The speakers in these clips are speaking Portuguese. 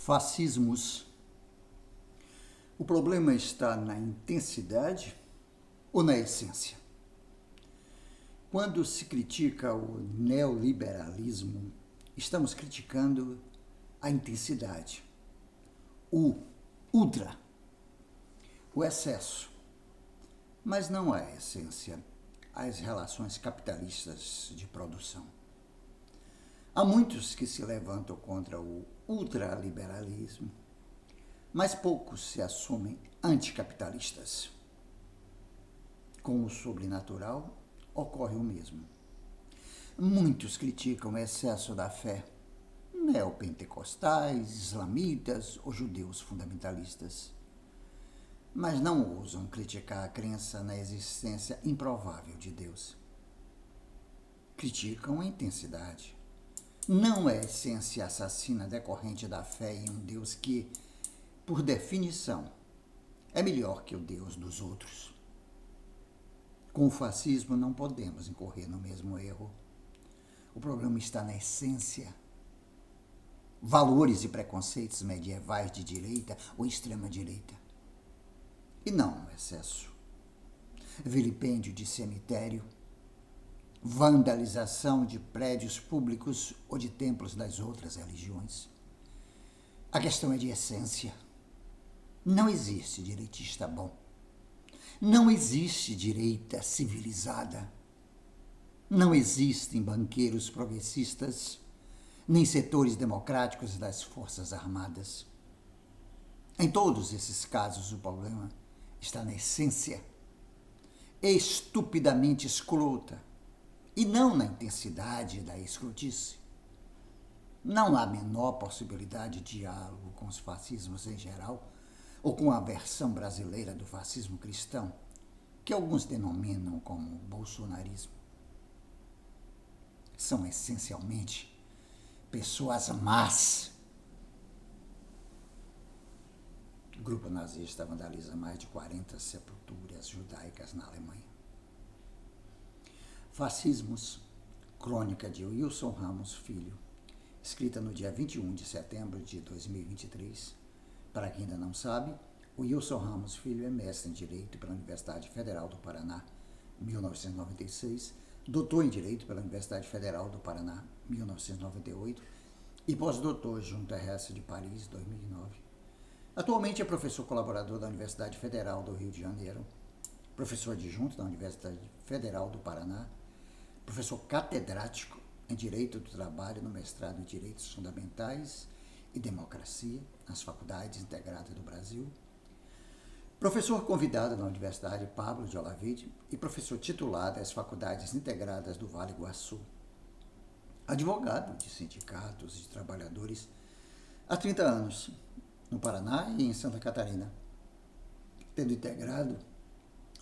Fascismos. O problema está na intensidade ou na essência? Quando se critica o neoliberalismo, estamos criticando a intensidade, o ultra, o excesso, mas não a essência, as relações capitalistas de produção. Há muitos que se levantam contra o ultraliberalismo, mas poucos se assumem anticapitalistas. Com o sobrenatural ocorre o mesmo. Muitos criticam o excesso da fé, neopentecostais, islamitas ou judeus fundamentalistas, mas não ousam criticar a crença na existência improvável de Deus. Criticam a intensidade, não a essência assassina decorrente da fé em um Deus que, por definição, é melhor que o Deus dos outros. Com o fascismo não podemos incorrer no mesmo erro. O problema está na essência. Valores e preconceitos medievais de direita ou extrema-direita. E não no excesso. Vilipêndio de cemitério, vandalização de prédios públicos ou de templos das outras religiões. A questão é de essência. Não existe direitista bom. Não existe direita civilizada. Não existem banqueiros progressistas, nem setores democráticos das Forças Armadas. Em todos esses casos, o problema está na essência, estupidamente escrota, e não na intensidade da escrotice. Não há a menor possibilidade de diálogo com os fascismos em geral, ou com a versão brasileira do fascismo cristão, que alguns denominam como bolsonarismo. São essencialmente pessoas más. O grupo nazista vandaliza mais de 40 sepulturas judaicas na Alemanha. Fascismos, crônica de Wilson Ramos Filho, escrita no dia 21 de setembro de 2023. Para quem ainda não sabe, o Wilson Ramos Filho é mestre em Direito pela Universidade Federal do Paraná, 1996, doutor em Direito pela Universidade Federal do Paraná, 1998, e pós-doutor junto à RS de Paris, 2009. Atualmente é professor colaborador da Universidade Federal do Rio de Janeiro, professor adjunto da Universidade Federal do Paraná, professor catedrático em Direito do Trabalho no mestrado em Direitos Fundamentais e Democracia nas Faculdades Integradas do Brasil, professor convidado na Universidade Pablo de Olavide e professor titular das Faculdades Integradas do Vale do Iguaçu, advogado de sindicatos e de trabalhadores há 30 anos, no Paraná e em Santa Catarina, tendo integrado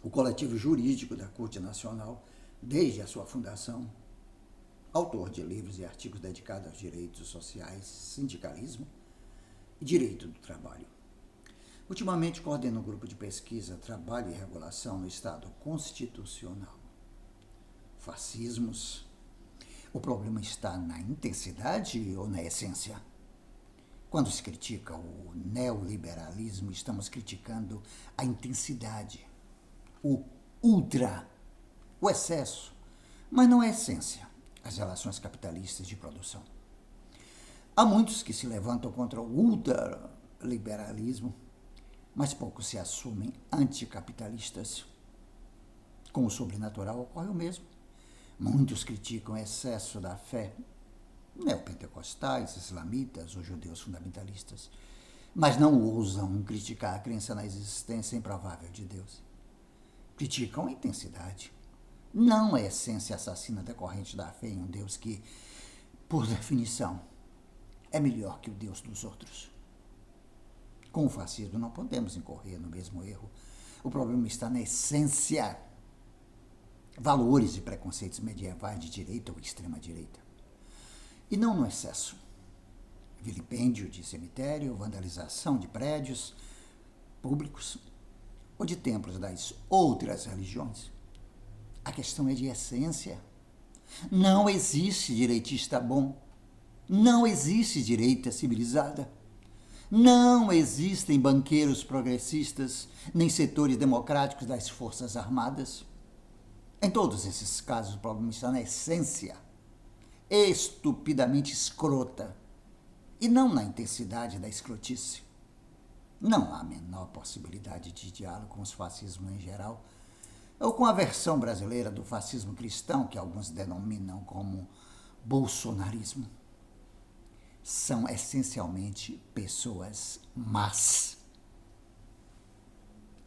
o coletivo jurídico da Corte Nacional desde a sua fundação, autor de livros e artigos dedicados aos direitos sociais, sindicalismo e direito do trabalho. Ultimamente coordena um grupo de pesquisa, trabalho e regulação no Estado Constitucional. Fascismos. O problema está na intensidade ou na essência? Quando se critica o neoliberalismo, estamos criticando a intensidade, o ultra, o excesso, mas não a essência, as relações capitalistas de produção. Há muitos que se levantam contra o ultraliberalismo, mas poucos se assumem anticapitalistas. Com o sobrenatural ocorre o mesmo. Muitos criticam o excesso da fé, neopentecostais, islamitas ou judeus fundamentalistas, mas não ousam criticar a crença na existência improvável de Deus. Criticam a intensidade, não a essência assassina decorrente da fé em um Deus que, por definição, é melhor que o Deus dos outros. Com o fascismo não podemos incorrer no mesmo erro. O problema está na essência. Valores e preconceitos medievais de direita ou extrema-direita. E não no excesso. Vilipêndio de cemitério, vandalização de prédios públicos ou de templos das outras religiões. A questão é de essência. Não existe direitista bom. Não existe direita civilizada. Não existem banqueiros progressistas, nem setores democráticos das Forças Armadas. Em todos esses casos, o problema está na essência estupidamente escrota e não na intensidade da escrotice. Não há a menor possibilidade de diálogo com os fascismos em geral, ou com a versão brasileira do fascismo cristão, que alguns denominam como bolsonarismo. São essencialmente pessoas más.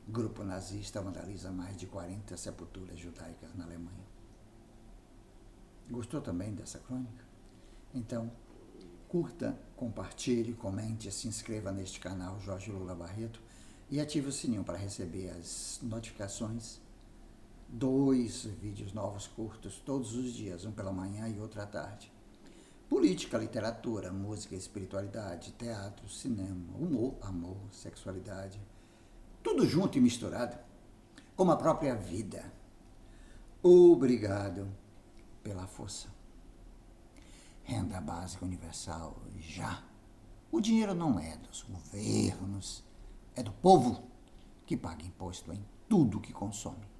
O grupo nazista vandaliza mais de 40 sepulturas judaicas na Alemanha. Gostou também dessa crônica? Então, curta, compartilhe, comente, se inscreva neste canal Jorge Lula Barreto e ative o sininho para receber as notificações. 2 vídeos novos curtos todos os dias, um pela manhã e outro à tarde. Política, literatura, música, espiritualidade, teatro, cinema, humor, amor, sexualidade. Tudo junto e misturado, como a própria vida. Obrigado pela força. Renda básica universal, já. O dinheiro não é dos governos, é do povo, que paga imposto em tudo que consome.